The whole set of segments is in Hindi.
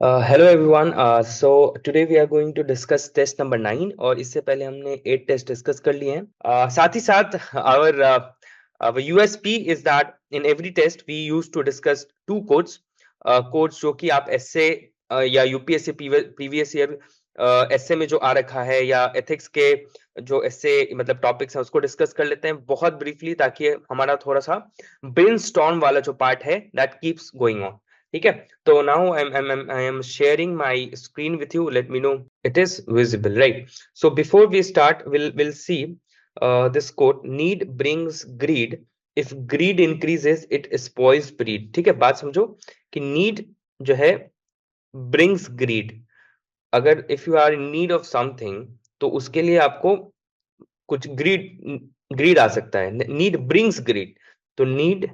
Hello everyone. So today we are going to discuss test number 9 और इससे पहले हमने 8 टेस्ट डिस्कस कर लिए हैं. साथ ही साथ our USP is that in every test we used to discuss two codes. Codes जो कि आप एसए या यूपीएससी प्रीवियस ईयर एसए में जो आ रखा है या एथिक्स के जो एसए मतलब टॉपिक्स हैं उसको डिस्कस कर लेते हैं बहुत ब्रीफली ताकि हमारा थोड़ा सा ब्रेनस्टॉर्म वाला जो पार्ट है दैट कीप्स गोइंग ऑन. ठीक है. So now I am sharing my screen with you. Let me know it is visible, right? So before we start, we'll see this quote. Need brings greed. If greed increases, it spoils breed. ठीक है, बात समझो कि need जो है brings greed. अगर if you are in need of something, तो उसके लिए आपको कुछ greed आ सकता है. Need brings greed. तो need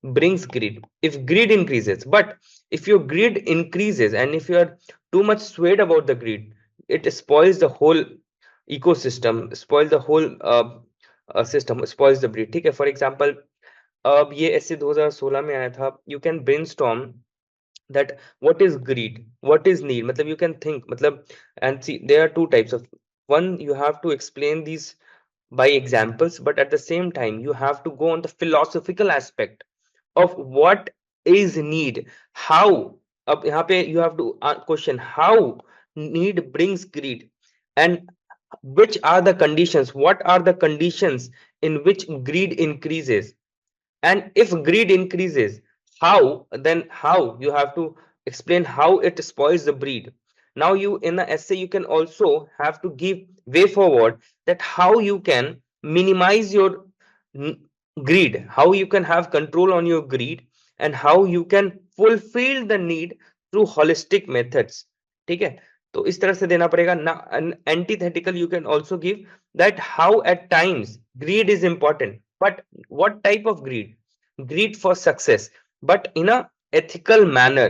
brings greed. If greed increases, but if your greed increases and if you are too much swayed about the greed, it spoils the whole ecosystem, spoils the whole system, spoils the breed. ठीक है. For example, अब ये ऐसे 2016 में आया था. You can brainstorm that what is greed, what is need. मतलब you can think, मतलब and see there are two types of. One, you have to explain these by examples, but at the same time you have to go on the philosophical aspect of what is need. How, अब यहाँ पे you have to question how need brings greed and which are the conditions, what are the conditions in which greed increases, and if greed increases, how, then how you have to explain how it spoils the breed. Now you in the essay you can also have to give way forward that how you can minimize your greed, how you can have control on your greed, and how you can fulfill the need through holistic methods. ठीक है. तो इस तरह से देना पड़ेगा ना. Antithetical you can also give that how at times greed is important, but what type of greed? Greed for success, but in a ethical manner.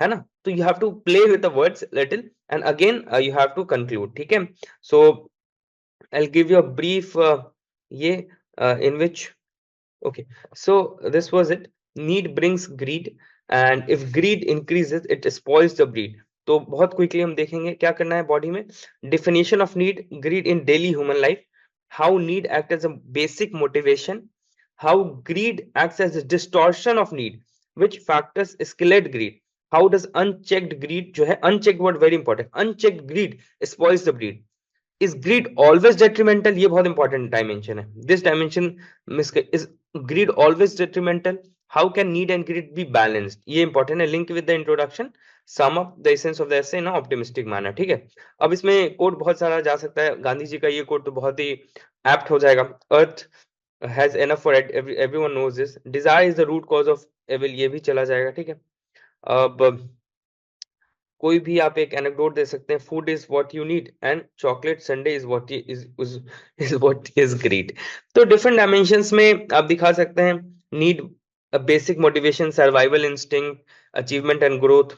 है ना. तो you have to play with the words little and again you have to conclude. ठीक है. So I'll give you a brief ये in which okay, so this was it. Need brings greed and if greed increases it spoils the breed. तो बहुत क्विकली हम देखेंगे क्या करना है बॉडी में. Definition of need, greed in daily human life, how need acts as a basic motivation, how greed acts as a distortion of need, which factors escalate greed, how does unchecked greed जो है, unchecked word very important, unchecked greed spoils the breed. Is greed always detrimental? ये बहुत इंपॉर्टेंट डायमेंशन है. This dimension miss is greed always detrimental? How can need and greed be balanced? ये इंपॉर्टेंट है. Link with the introduction, sum up the essence of the essay in optimistic manner. ठीक है. अब इसमें कोट बहुत सारा जा सकता है. गांधी जी का ये कोट तो बहुत ही एप्ट हो जाएगा. Earth has enough for everyone knows this. Desire is the root cause of evil, ये भी चला जाएगा. ठीक है. अब कोई भी आप एक एनेक्डोट दे सकते हैं. Food is what you need and chocolate sundae is what what is greed. तो डिफरेंट डायमेंशंस में आप दिखा सकते हैं. Need basic motivation, survival instinct, achievement and growth,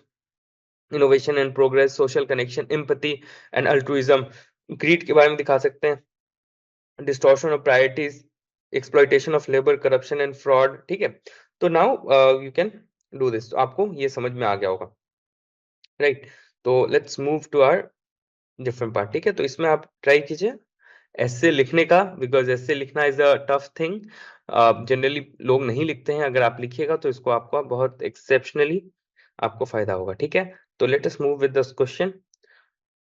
innovation and progress, social connection, empathy and altruism. Greed के बारे में दिखा सकते हैं. Distortion of priorities, exploitation of labour, corruption and fraud. ठीक है. तो now you can do this. तो आपको ये समझ में आ गया होगा, राइट. तो let's move to our different part. ठीक है. तो इसमें आप ट्राई कीजिए ऐसे लिखने का, बिकॉज ऐसे लिखना is a tough thing. Generally लोग नहीं लिखते हैं. अगर आप लिखिएगा तो इसको आपका बहुत एक्सेप्शनली आपको फायदा होगा. ठीक है. तो let us move with this question.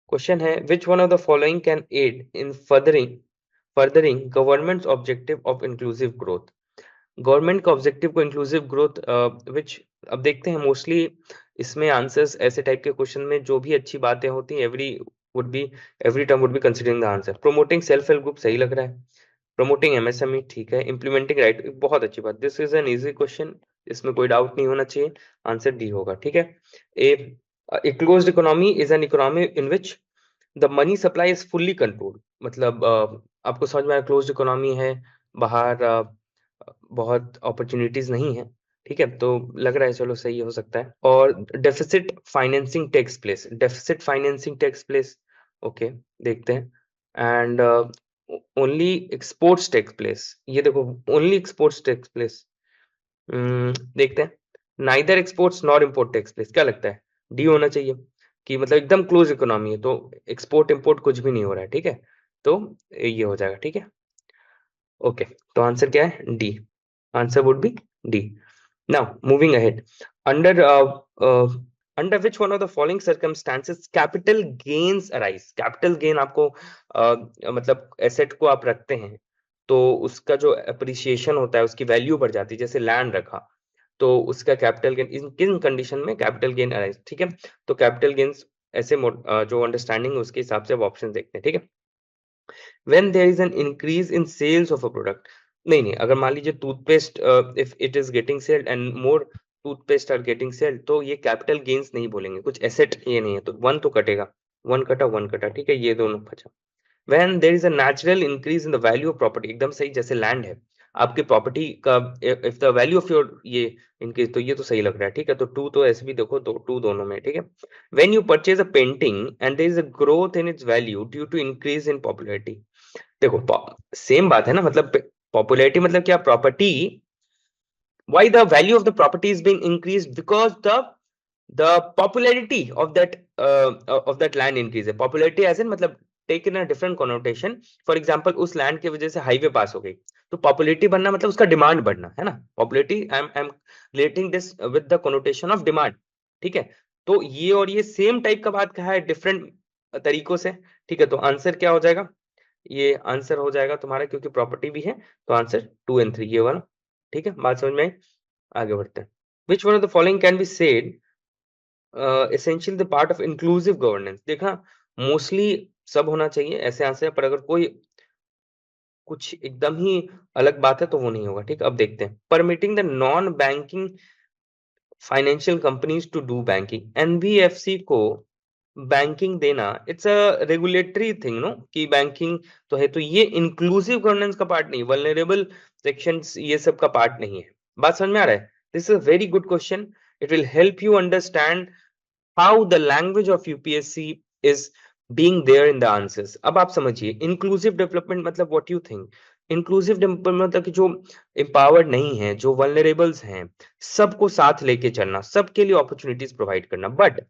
Question है which one of the following can aid in furthering government's objective of inclusive growth. Government का ऑब्जेक्टिव को इंक्लूसिव ग्रोथ विच, अब देखते हैं मोस्टली इसमें आंसर्स ऐसे टाइप के क्वेश्चन में जो भी अच्छी बातें होती हैं every term would be considering the answer. Promoting self help group सही लग रहा है. प्रमोटिंग एमएसएमई ठीक है. इम्प्लीमेंटिंग राइट बहुत अच्छी बात. This is an easy question, इसमें कोई डाउट नहीं होना चाहिए. आंसर डी होगा. ठीक है. A closed economy is an economy in which the money supply is fully controlled. मतलब आपको समझ में आया क्लोज्ड इकोनॉमी है, बाहर बहुत अपॉर्चुनिटीज नहीं है. ठीक है. तो लग रहा है चलो सही हो सकता है. और deficit financing takes place, deficit financing takes place. Okay, देखते हैं. And only exports takes place. ये देखो ओनली एक्सपोर्ट्स टेक्स प्लेस. देखते हैं. Neither exports nor import takes place. क्या लगता है डी होना चाहिए कि मतलब एकदम क्लोज इकोनॉमी है, तो एक्सपोर्ट इंपोर्ट कुछ भी नहीं हो रहा है, ठीक है, तो ये हो जाएगा, ठीक है। ओके, तो आंसर क्या है? D. Answer would be D. Now moving ahead, under under which one of the following circumstances capital gains arise? Capital gain आपको मतलब एसेट को आप रखते हैं तो उसका जो अप्रिसिएशन होता है, उसकी वैल्यू बढ़ जाती है, जैसे लैंड रखा तो उसका कैपिटल गेन किन कंडीशन में कैपिटल गेन अराइज, ठीक है। तो कैपिटल गेन्स ऐसे जो अंडरस्टैंडिंग है उसके हिसाब से ऑप्शन देखते हैं, ठीक है। when there is an increase in sales of a product, नहीं अगर मान लीजिए toothpaste if it is getting sold and more toothpaste are getting sold, तो ये कैपिटल गेन्स नहीं बोलेंगे, कुछ एसेट ये नहीं है, तो वन तो कटेगा, वन कटा, ठीक है, ये दोनों बचा। when there is a natural increase in the value of property, एकदम सही, जैसे लैंड है आपकी प्रॉपर्टी का, if the value of your ये इनक्रीज, तो ये तो सही लग रहा है, ठीक है, तो टू तो ऐसे भी देखो, तो टू दोनों में, ठीक है। when you purchase a painting and there is a growth in its value due to increase in popularity, देखो सेम बात है ना, मतलब पॉपुलैरिटी मतलब क्या, property, why the value of the property is being increased, because the popularity of that land increase है। popularity as in मतलब take in a different connotation, for example उस लैंड की वजह से हाईवे पास हो गई, तो पॉपुलैरिटी बढ़ना मतलब उसका डिमांड बढ़ना है ना, popularity I am relating this with the connotation of demand, ठीक है। तो ये और ये सेम टाइप का बात कहा है डिफरेंट तरीकों से, ठीक है, तो आंसर क्या हो जाएगा? ये आंसर हो जाएगा तुम्हारा, क्योंकि प्रॉपर्टी भी है, तो आंसर 2 एंड 3 ये वाला, ठीक है, बात समझ में आई? आगे बढ़ते हैं। विच one of the following can be said essential the part of inclusive governance? देखा, मोस्टली सब होना चाहिए ऐसे आंसर, पर अगर कोई कुछ एकदम ही अलग बात है तो वो नहीं होगा, ठीक है। अब देखते हैं, permitting the non banking financial companies to do banking, NBFC को बैंकिंग देना, it's a regulatory thing no, कि बैंकिंग तो है, तो ये इंक्लूसिव गवर्नेंस का पार्ट नहीं, वल्नरेबल सेक्शंस ये सब का पार्ट नहीं है। बात समझ में आ रहा है? This is a very good question, it will help you understand how the language of UPSC is being there in the answers. अब आप समझिए, इंक्लूसिव डेवलपमेंट मतलब what you think? Inclusive development मतलब कि जो एम्पावर्ड नहीं है, जो वल्नरेबल्स हैं, सबको साथ लेके चलना, सबके लिए अपॉर्चुनिटीज प्रोवाइड करना, but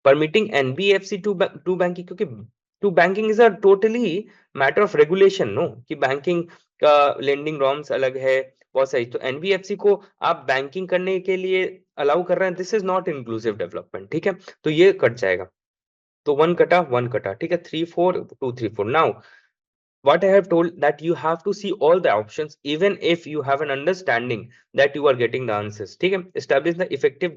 permitting NBFC to banking, क्योंकि to banking is a totally matter of regulation, no, कि बैंकिंग का लेंडिंग नॉर्म्स अलग है, बहुत सही, तो एनबीएफसी को आप बैंकिंग करने के लिए अलाउ कर रहे हैं, this is not inclusive development, ठीक है, तो ये कट जाएगा, तो वन कटा, ठीक है, 3 4 2 3 4। Now what I have told that you have to see all the options even if you have an understanding that you are getting the answers, ठीक है। establish the effective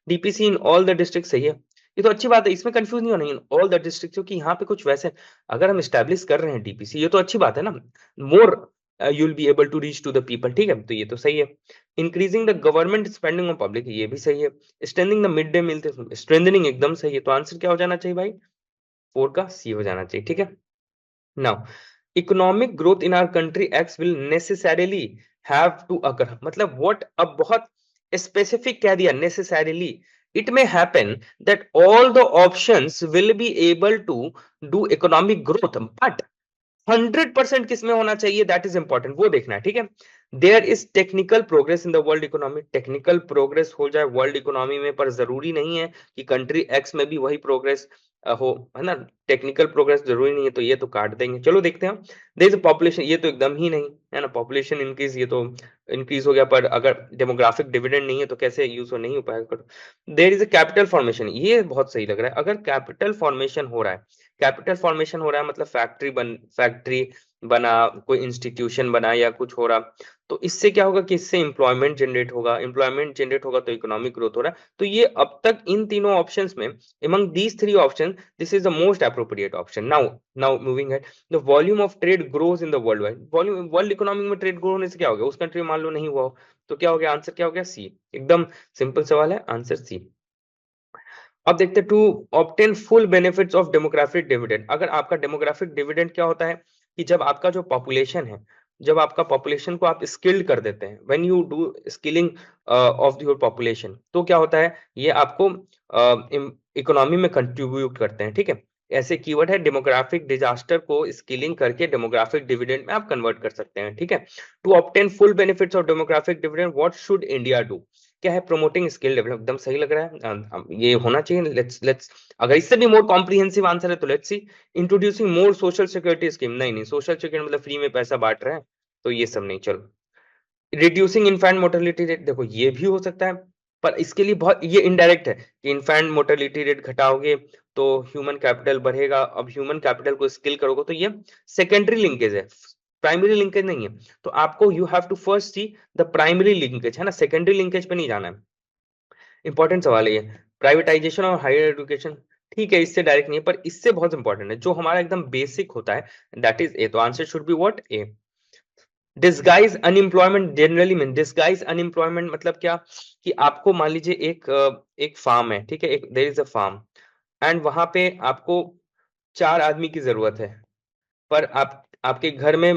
DPC in all the districts, सही है, ये तो अच्छी बात है, इसमें कंफ्यूज नहीं होना है, ऑल द डिस्ट्रिक्ट, क्योंकि यहाँ पे कुछ वैसे अगर हम स्टैब्लिश कर रहे हैं डीपीसी, ये तो अच्छी बात है ना, more you will be able to reach to the people, ठीक है, तो ये तो सही है। Increasing the government spending on public, ये भी सही है। Strengthening the mid day meal, strengthening एकदम सही है, तो आंसर क्या हो जाना चाहिए भाई? 4 का सी हो जाना चाहिए, ठीक है। Now economic growth in our country X will necessarily have to occur, मतलब व्हाट, अब बहुत स्पेसिफिक कह दिया, necessarily, it may happen that all the options will be able to do economic growth, but 100% किसमें होना चाहिए, दैट इज इंपॉर्टेंट, वो देखना है, ठीक है। There is technical progress in the world economy, technical progress हो जाए वर्ल्ड इकोनॉमी में, पर जरूरी नहीं है कि कंट्री एक्स में भी वही प्रोग्रेस हो, है ना, टेक्निकल प्रोग्रेस जरूरी नहीं है, तो ये तो काट देंगे। चलो देखते हैं, देयर इज पॉपुलेशन, ये तो एकदम ही नहीं है ना, पॉपुलेशन इंक्रीज, ये तो इंक्रीज हो गया, पर अगर डेमोग्राफिक डिविडेंड नहीं है तो कैसे यूज हो, नहीं हो पाएगा। There is a capital formation, ये बहुत सही लग रहा है, अगर कैपिटल फॉर्मेशन हो रहा है, कैपिटल फॉर्मेशन हो रहा है मतलब फैक्ट्री बना, कोई इंस्टीट्यूशन बना या कुछ हो रहा, तो इससे क्या होगा कि इससे एम्प्लॉयमेंट जनरेट होगा, एम्प्लॉयमेंट जनरेट होगा तो इकोनॉमिक ग्रोथ हो रहा है, तो ये अब तक इन तीनों ऑप्शंस में, among these three options, this is the most appropriate option. Now moving ahead, the volume of trade grows in the worldwide, volume world economy में ट्रेड ग्रो होने से क्या हो गया, उस कंट्री में मान लो नहीं हुआ हो, तो क्या हो गया, आंसर क्या हो गया? सी, एकदम सिंपल सवाल है, आंसर सी। अब देखते हैं, to obtain full benefits of demographic dividend, अगर आपका डेमोग्राफिक डिविडेंड क्या होता है कि जब आपका जो पॉपुलेशन है, जब आपका पॉपुलेशन को आप स्किल्ड कर देते हैं, when you do skilling of your population, तो क्या होता है, ये आपको इकोनॉमी में कंट्रीब्यूट करते हैं, ठीक है। ऐसे कीवर्ड है, डेमोग्राफिक डिजास्टर को स्किलिंग करके डेमोग्राफिक डिविडेंड में आप कन्वर्ट कर सकते हैं, ठीक है। To obtain full benefits of demographic dividend, what should India do? क्या है, प्रोमोटिंग स्किल डेवलप, एकदम सही लग रहा है, ये होना चाहिए। लेट्स अगर इससे भी मोर कॉम्प्रिहेंसिव आंसर है तो let's see, introducing more social security scheme, नहीं सोशल सिक्योरिटी मतलब फ्री में पैसा बांट रहे हैं, तो ये सब नहीं। चलो, रिड्यूसिंग इन्फेंट मोर्टेलिटी रेट, देखो ये भी हो सकता है, पर इसके लिए बहुत ये इनडायरेक्ट है कि इन्फेंट मोर्टेलिटी रेट घटाओगे तो ह्यूमन कैपिटल बढ़ेगा। अब ह्यूमन कैपिटल को स्किल करोगे तो ये सेकेंडरी लिंकेज है, प्राइमरी लिंकेज नहीं है। तो आपको you have to first see the primary linkage, है ना, सेकेंडरी लिंकेज पे नहीं जाना है। इंपॉर्टेंट सवाल है ये। प्राइवेटाइजेशन और हायर एजुकेशन, ठीक है, इससे डायरेक्ट नहीं है, पर इससे बहुत इंपॉर्टेंट है, जो हमारा एकदम बेसिक होता है, दैट इज ए। तो answer should be what, A. Disguise unemployment generally mean, disguise unemployment मतलब क्या, कि आपको मान लीजिए एक फार्म है, ठीक है, एक there is a farm, and वहां पे आपको 4 आदमी की जरूरत है, पर आपके घर में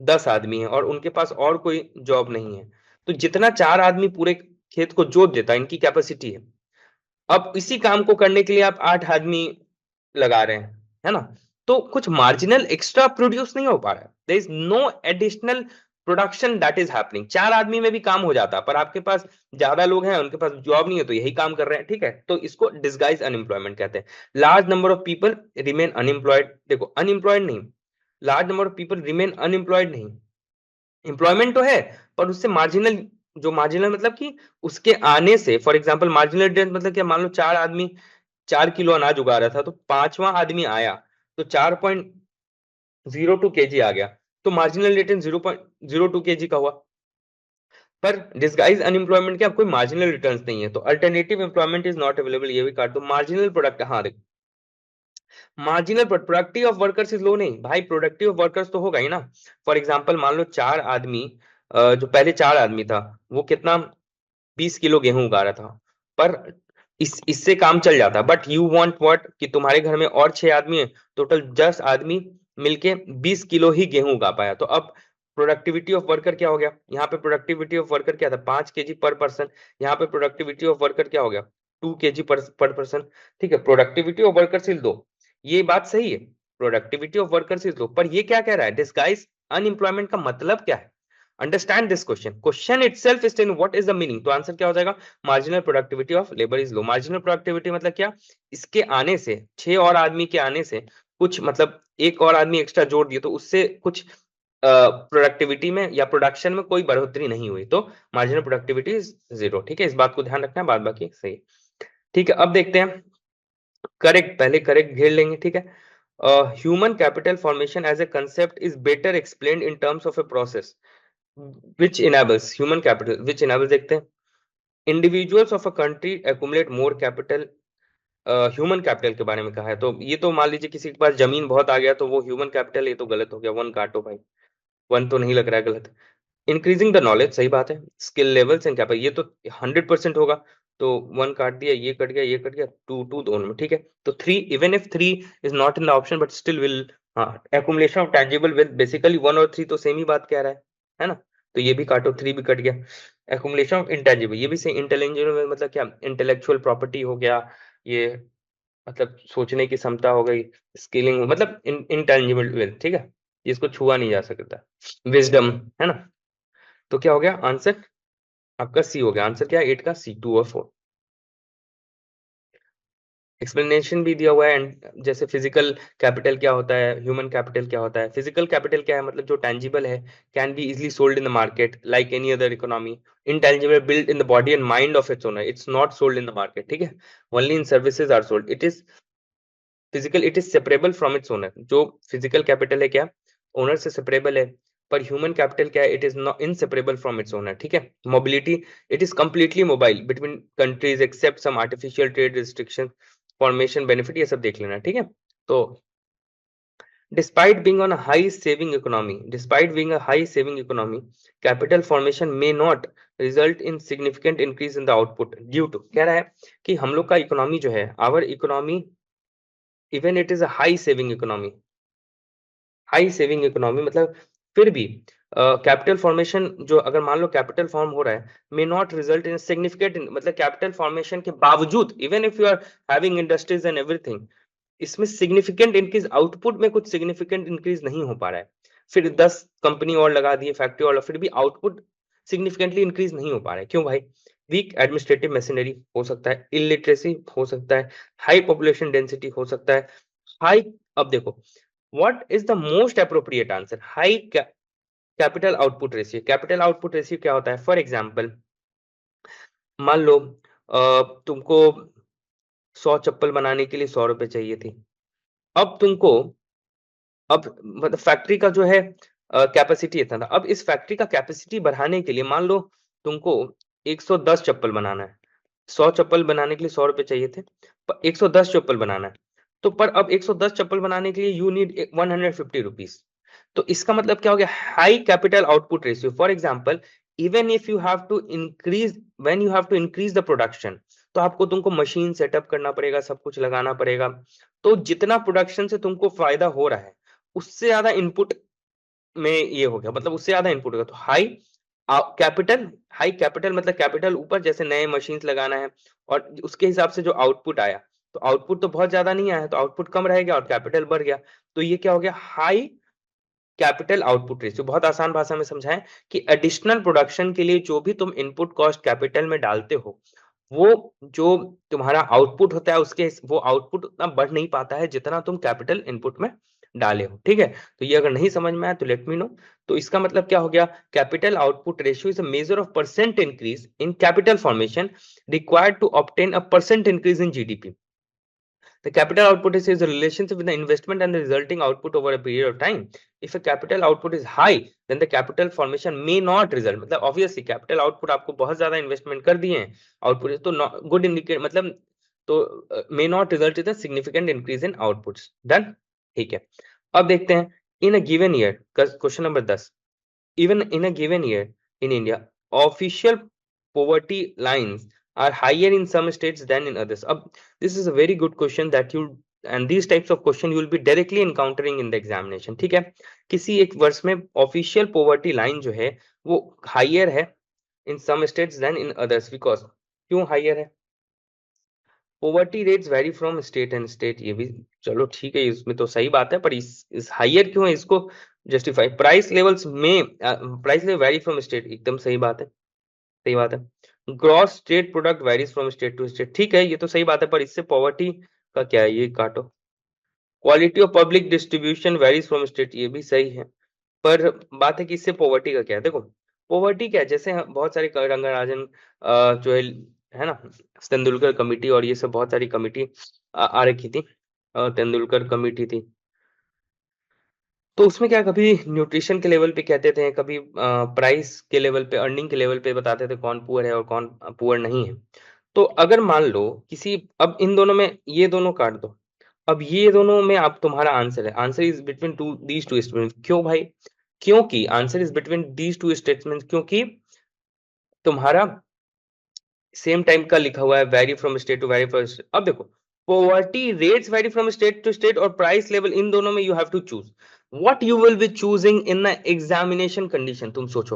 10 आदमी है और उनके पास और कोई जॉब नहीं है। तो जितना 4 आदमी पूरे खेत को जोत देता है, इनकी कैपेसिटी है, अब इसी काम को करने के लिए आप 8 आदमी लगा रहे हैं, है ना, तो कुछ मार्जिनल एक्स्ट्रा प्रोड्यूस नहीं हो पा रहा है, there is no additional production that is happening. 4 आदमी में भी काम हो जाता, पर आपके पास ज्यादा लोग हैं, उनके पास जॉब नहीं है, तो यही काम कर रहे हैं, ठीक है, तो इसको डिस्गाइज अनएम्प्लॉयमेंट कहते हैं। Large number of people remain unemployed, देखो अनएम्प्लॉयड नहीं, large number of people remain unemployed नहीं, एम्प्लॉयमेंट तो है, पर उससे मार्जिनल, जो मार्जिनल मतलब कि उसके आने से, फॉर एग्जांपल मार्जिनल डिफरेंस मतलब क्या, मान लो 4 आदमी 4 किलो अनाज उगा रहा था, तो 5वां आदमी आया तो 4.02 kg आ गया, तो मार्जिनल रिटर्न 0.02 kg का हुआ। पर डिस्गाइज अनएम्प्लॉयमेंट क्या, कोई मार्जिनल रिटर्न्स नहीं है, तो alternative employment is not available, ये भी काट दो। मार्जिनल प्रोडक्ट, हाँ देखो, marginal productive of workers is low, नहीं भाई, प्रोडक्टिव ऑफ वर्कर्स तो होगा ही ना। फॉर एग्जांपल मान लो 4 आदमी, जो पहले 4 आदमी था, वो कितना 20 किलो गेहूं उगा रहा था, पर इससे काम चल जाता, बट यू वांट व्हाट, कि तुम्हारे घर में और 6 आदमी है, टोटल 10 आदमी मिलके 20 किलो ही गेहूं उगा पाया, तो अब प्रोडक्टिविटी ऑफ वर्कर क्या हो गया, यहाँ पे प्रोडक्टिविटी ऑफ वर्कर क्या था, 5 kg पर पर्सन, यहाँ पे प्रोडक्टिविटी ऑफ वर्कर क्या हो गया, 2 kg पर पर्सन, ठीक है, प्रोडक्टिविटी ऑफ वर्कर सिर्फ 2, ये बात सही है, प्रोडक्टिविटी ऑफ वर्कर सिर्फ 2, पर ये क्या कह रहा है, डिस्गाइज अनएम्प्लॉयमेंट का मतलब क्या है, understand this question itself is ten what is the meaning, तो आंसर क्या हो जाएगा, marginal productivity of labour is low. Marginal productivity मतलब क्या, इसके आने से, 6 और आदमी के आने से कुछ, मतलब एक और आदमी एक्स्ट्रा जोड़ दिए, तो उससे कुछ प्रोडक्टिविटी में या प्रोडक्शन में कोई बढ़ोतरी नहीं हुई, तो मार्जिनल प्रोडक्टिविटी इज 0, ठीक है, इस बात को ध्यान रखना है, बाद बाकी सही। ठीक है, अब देखते हैं करेक्ट, पहले करेक्ट घेर लेंगे, ठीक है। Human capital formation as a concept is better explained in terms of a process which enables human capital, which enables, देखते हैं, individuals of a country accumulate more capital, human capital के बारे में कहा है, तो ये तो मान लीजिए किसी के पास जमीन बहुत आ गया तो वो ह्यूमन कैपिटल, ये तो गलत हो गया, 1 काटो भाई, 1 तो नहीं लग रहा है गलत। इंक्रीजिंग द नॉलेज, सही बात है, स्किल लेवल्स एंड कैपिटल, ये तो 100% होगा, तो 1 काट दिया, ये कट गया, ये कट गया, 2 दोनों में, ठीक है, तो 3, even if 3 is not in the option but still will, हाँ, accumulation of tangible wealth, basically 1 और 3 तो सेम ही बात कह रहा है ना, तो ये भी काटो, 3 भी कट गया। एक्युमुलेशन ऑफ इंटेंजिबल, ये भी सही, इंटेलिजेंट मतलब क्या, इंटेलेक्चुअल प्रॉपर्टी हो गया, ये मतलब सोचने की क्षमता हो गई, स्किलिंग मतलब इंटेंजिबल वेल्थ, ठीक है, इसको छुआ नहीं जा सकता, विजडम, है ना, तो क्या हो गया आंसर आपका सी हो गया, आंसर क्या है 8 का सी, 2 और 4। एक्सप्लेनेशन भी दिया हुआ है, एंड जैसे फिजिकल कैपिटल क्या होता है, ह्यूमन कैपिटल क्या होता है, फिजिकल कैपिटल क्या है, मतलब जो टैंजिबल है, can be easily sold in the market like any other economy, intangible build in the body and mind of its owner, it's not sold in the market, ठीक है, only in services are sold, it is physical, it is separable from its owner, जो फिजिकल कैपिटल है क्या, ओनर से सेपरेबल है, पर ह्यूमन कैपिटल क्या है, it is not inseparable from its owner, ठीक है, mobility, it is completely mobile between countries except some artificial trade restriction, formation benefit, ये सब देख लेना, ठीक है, तो despite being on a high saving economy, despite being a high saving economy, capital formation may not result in significant increase in the output due to, कह रहा है कि हम लोग का इकोनॉमी जो है, our economy even it is a high saving economy, high saving economy मतलब फिर भी कैपिटल फॉर्मेशन, जो अगर मान लो कैपिटल फॉर्म हो रहा है, may not result in significant, मतलब कैपिटल फॉर्मेशन के बावजूद, even if you are having industries and everything, इसमें सिग्निफिकेंट इंक्रीज, आउटपुट में कुछ सिग्निफिकेंट इंक्रीज नहीं हो पा रहा है, फिर 10 कंपनी और लगा दिए, फैक्ट्री और, फिर भी आउटपुट सिग्निफिकेंटली इंक्रीज नहीं हो पा रहा है, क्यों भाई, वीक एडमिनिस्ट्रेटिव मशीनरी हो सकता है, इलिटरेसी हो सकता है, हाई पॉपुलेशन डेंसिटी हो सकता है, हाई, अब देखो what is the most appropriate answer, high capital output ratio. Capital output ratio क्या होता है? फॉर एग्जांपल मान लो तुमको 100 चप्पल बनाने के लिए 100 रुपए चाहिए थी। अब तुमको अब मतलब फैक्ट्री का जो है कैपेसिटी इतना था। अब इस फैक्ट्री का कैपेसिटी बढ़ाने के लिए मान लो तुमको 110 चप्पल बनाना है। 100 चप्पल बनाने के लिए 100 रुपए चाहिए थे, पर 110 चप्पल बनाना है। तो पर अब 110 चप्पल बनाने के लिए यू नीड 150 रुपीज। तो इसका मतलब क्या हो गया? High capital output ratio. For example even if you have to increase, when you have to increase the production, तो आपको तुमको मशीन सेटअप करना पड़ेगा, सब कुछ लगाना पड़ेगा। तो जितना प्रोडक्शन से तुमको फायदा हो रहा है उससे ज्यादा इनपुट में ये हो गया, मतलब उससे ज्यादा इनपुट होगा। तो कैपिटल हाई कैपिटल मतलब कैपिटल ऊपर, जैसे नए मशीन्स लगाना है, और उसके हिसाब से जो आउटपुट आया, तो आउटपुट तो बहुत ज्यादा नहीं आया, तो आउटपुट कम रहेगा और कैपिटल बढ़ गया। तो ये क्या हो गया? High capital output ratio. बहुत आसान भाषा में समझाएं कि एडिशनल प्रोडक्शन के लिए जो भी तुम इनपुट कॉस्ट कैपिटल में डालते हो, वो जो तुम्हारा आउटपुट होता है उसके वो आउटपुट उतना बढ़ नहीं पाता है जितना तुम कैपिटल इनपुट में डाले हो। ठीक है, तो ये अगर नहीं समझ में आया तो लेट मी नो। तो इसका मतलब क्या हो गया? Capital output ratio is a measure of percent increase in capital formation required to obtain a percent increase in GDP. The capital output is a relationship with the investment and the resulting output over a period of time. If a capital output is high, then the capital formation may not result. मतलब obviously capital output आपको बहुत ज्यादा investment कर दिए हैं, output तो good indicate मतलब तो may not result in a significant increase in outputs. Done? ठीक है, अब देखते हैं in a given year, question number 10, even in a given year in India, official poverty lines are higher in some states than in others. This is a very good question that you, and these types of question you will be directly encountering in the examination. ठीक है, किसी एक वर्ष में ऑफिशियल पोवर्टी लाइन जो है वो हायर है in some states than in others, because क्यों हायर है? Poverty rates vary from state and state, ये भी चलो ठीक है, इसमें तो सही बात है, पर इस हायर क्यों है इसको जस्टिफाई। प्राइस लेवल्स में price level vary from state, एकदम सही बात है, सही बात है। Gross state product varies from state to state, ठीक है, ये तो सही बात है, पर इससे पॉवर्टी का क्या है? ये काटो। Quality of public distribution varies from state, ये भी सही है, पर बात है कि इससे पॉवर्टी का क्या है? देखो पॉवर्टी क्या है, जैसे बहुत सारे रंगराजन जो है ना, तेंदुलकर कमेटी और ये सब बहुत सारी कमेटी आ रखी थी, तेंदुलकर कमेटी थी, तो उसमें क्या कभी न्यूट्रिशन के लेवल पे कहते थे, कभी प्राइस के लेवल पे, अर्निंग के लेवल पे बताते थे कौन पुअर है और कौन पुअर नहीं है। तो अगर मान लो किसी, अब इन दोनों में ये दोनों काट दो, अब ये दोनों में आप तुम्हारा आंसर है, answer is between these two statements. क्यों भाई? क्योंकि answer is between these two statements, क्योंकि तुम्हारा सेम टाइम का लिखा हुआ है, vary from state to vary from state. अब देखो poverty rates vary from state to state और प्राइस लेवल, इन दोनों में you have to choose what you will be choosing in the examination condition. तुम सोचो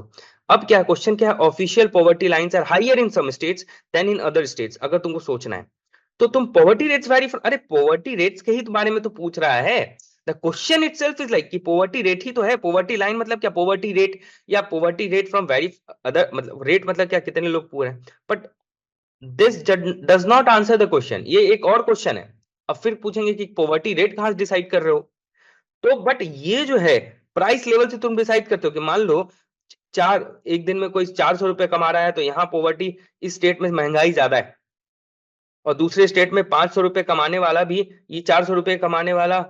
अब क्या क्वेश्चन क्या है? Official poverty lines are higher in some states than in other states. अगर तुमको सोचना है तो तुम पॉवर्टी रेट्स वेरी, अरे पॉवर्टी रेट्स के ही बारे में तो पूछ रहा है। The question itself is like कि पॉवर्टी रेट ही तो है, पॉवर्टी लाइन मतलब क्या? पॉवर्टी रेट या poverty rate from vary other, मतलब रेट मतलब क्या, कितने लोग पुअर हैं। But this does not answer the question, ये एक और क्वेश्चन है। अब फिर पूछेंगे कि पॉवर्टी रेट कहां से डिसाइड कर रहे हो, तो बट ये जो है प्राइस लेवल से तुम डिसाइड करते हो कि मान लो चार, एक दिन में कोई 400 रुपए कमा रहा है, तो यहाँ पॉवर्टी, इस स्टेट में महंगाई ज्यादा है, और दूसरे स्टेट में 500 रुपए कमाने वाला भी, ये 400 रुपए कमाने वाला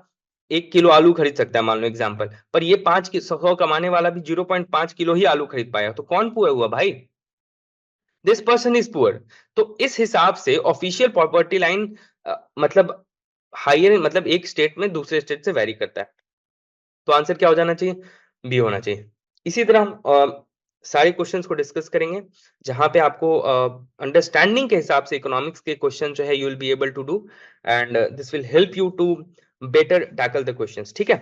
1 किलो आलू खरीद सकता है मान लो एग्जाम्पल, पर ये 500 कमाने वाला भी 0.5 किलो ही आलू खरीद पाएगा, तो कौन पुअर हुआ भाई? This person is poor. तो इस हिसाब से ऑफिशियल प्रॉपर्टी लाइन मतलब हायर, मतलब एक स्टेट में दूसरे स्टेट से वेरी करता है। तो आंसर क्या हो जाना चाहिए? बी होना चाहिए। इसी तरह हम सारे क्वेश्चंस को डिस्कस करेंगे, जहां पे आपको अंडरस्टैंडिंग के हिसाब से इकोनॉमिक्स के क्वेश्चन जो है you will be able to do, and this will help you to better tackle the questions. ठीक है,